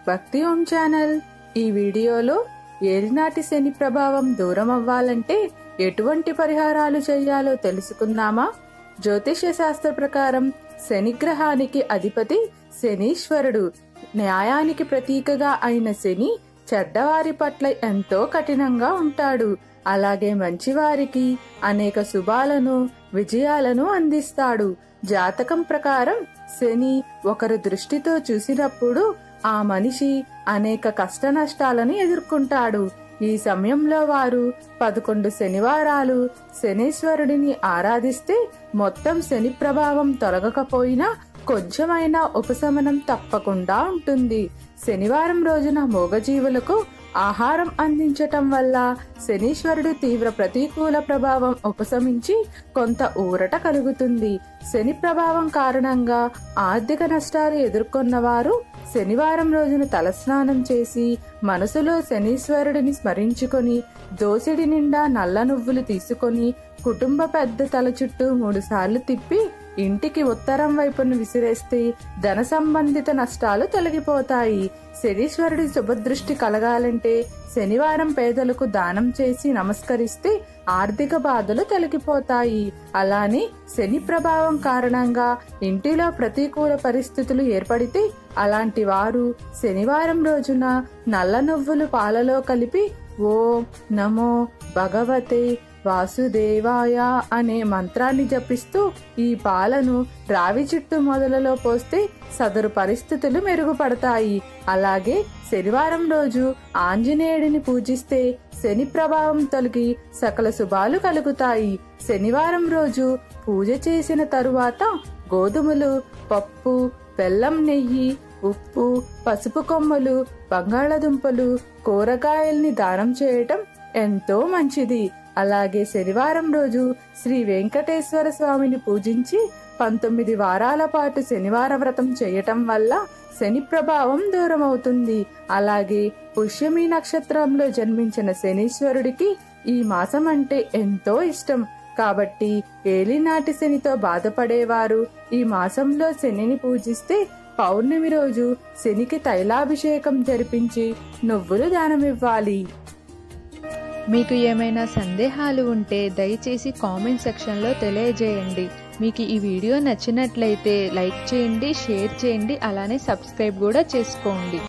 భక్తి ఓం ఛానల్. ఈ వీడియోలో ఏలినాటి శని ప్రభావం దూరం అవ్వాలంటే ఎటువంటి పరిహారాలు చేయాలో తెలుసుకుందామా? జ్యోతిష్య శాస్త్ర ప్రకారం శని గ్రహానికి అధిపతి శనీశ్వరుడు. న్యాయానికి ప్రతీకగా అయిన శని చెడ్డవారి పట్ల ఎంతో కఠినంగా ఉంటాడు. అలాగే మంచివారికి అనేక శుభాలను విజయాలను అందిస్తాడు. జాతకం ప్రకారం శని ఒకరు దృష్టితో చూసినప్పుడు ఆ మనిషి అనేక కష్ట నష్టాలను ఎదుర్కొంటాడు. ఈ సమయంలో వారు 11 శనివారాలు శనీశ్వరుడిని ఆరాధిస్తే మొత్తం శని ప్రభావం తొలగకపోయినా కొంచెమైనా ఉపశమనం తప్పకుండా ఉంటుంది. శనివారం రోజున మూగజీవులకు ఆహారం అందించటం వల్ల శనీశ్వరుడు తీవ్ర ప్రతికూల ప్రభావం ఉపశమించి కొంత ఊరట కలుగుతుంది. శని ప్రభావం కారణంగా ఆర్థిక నష్టాలు ఎదుర్కొన్న వారు శనివారం రోజున తలస్నానం చేసి మనసులో శనీశ్వరుడిని స్మరించుకొని దోసిడి నిండా నల్ల నువ్వులు తీసుకొని కుటుంబ పెద్ద తల చుట్టూ 3 సార్లు తిప్పి ఇంటికి ఉత్తరం వైపును విసిరేస్తే ధన సంబంధిత నష్టాలు తొలగిపోతాయి. శనీశ్వరుడి శుభదృష్టి కలగాలంటే శనివారం పేదలకు దానం చేసి నమస్కరిస్తే ఆర్థిక బాధలు తొలగిపోతాయి. అలానే శని ప్రభావం కారణంగా ఇంటిలో ప్రతికూల పరిస్థితులు ఏర్పడితే అలాంటి వారు శనివారం రోజున నల్ల నువ్వులు పాలలో కలిపి ఓం నమో భగవతే వాసుదేవాయ అనే మంత్రాన్ని జపిస్తూ ఈ పాలను రావి చెట్టు మొదలలో పోస్తే సదరు పరిస్థితులు మెరుగుపడతాయి. అలాగే శనివారం రోజు ఆంజనేయుడిని పూజిస్తే శని ప్రభావం తొలగి సకల శుభాలు కలుగుతాయి. శనివారం రోజు పూజ చేసిన తరువాత గోధుమలు, పప్పు, బెల్లం, నెయ్యి, ఉప్పు, పసుపు కొమ్మలు, బంగాళదుంపలు, కూరగాయల్ని దానం చేయటం ఎంతో మంచిది. అలాగే శనివారం రోజు శ్రీ వెంకటేశ్వర స్వామిని పూజించి 19 వారాల పాటు శనివార వ్రతం చేయటం వల్ల శని ప్రభావం దూరం అవుతుంది. అలాగే పుష్యమి నక్షత్రంలో జన్మించిన శనీశ్వరుడికి ఈ మాసం అంటే ఎంతో ఇష్టం. కాబట్టి ఏలినాటి శనితో బాధపడేవారు ఈ మాసంలో శనిని పూజిస్తే పౌర్ణమి రోజు శనికి తైలాభిషేకం జరిపించి నువ్వులు దానమివ్వాలి. మీకు ఏమైనా సందేహాలు ఉంటే దయచేసి కామెంట్ సెక్షన్లో తెలియజేయండి. మీకు ఈ వీడియో నచ్చినట్లయితే లైక్ చేయండి, షేర్ చేయండి, అలానే సబ్స్క్రైబ్ కూడా చేసుకోండి.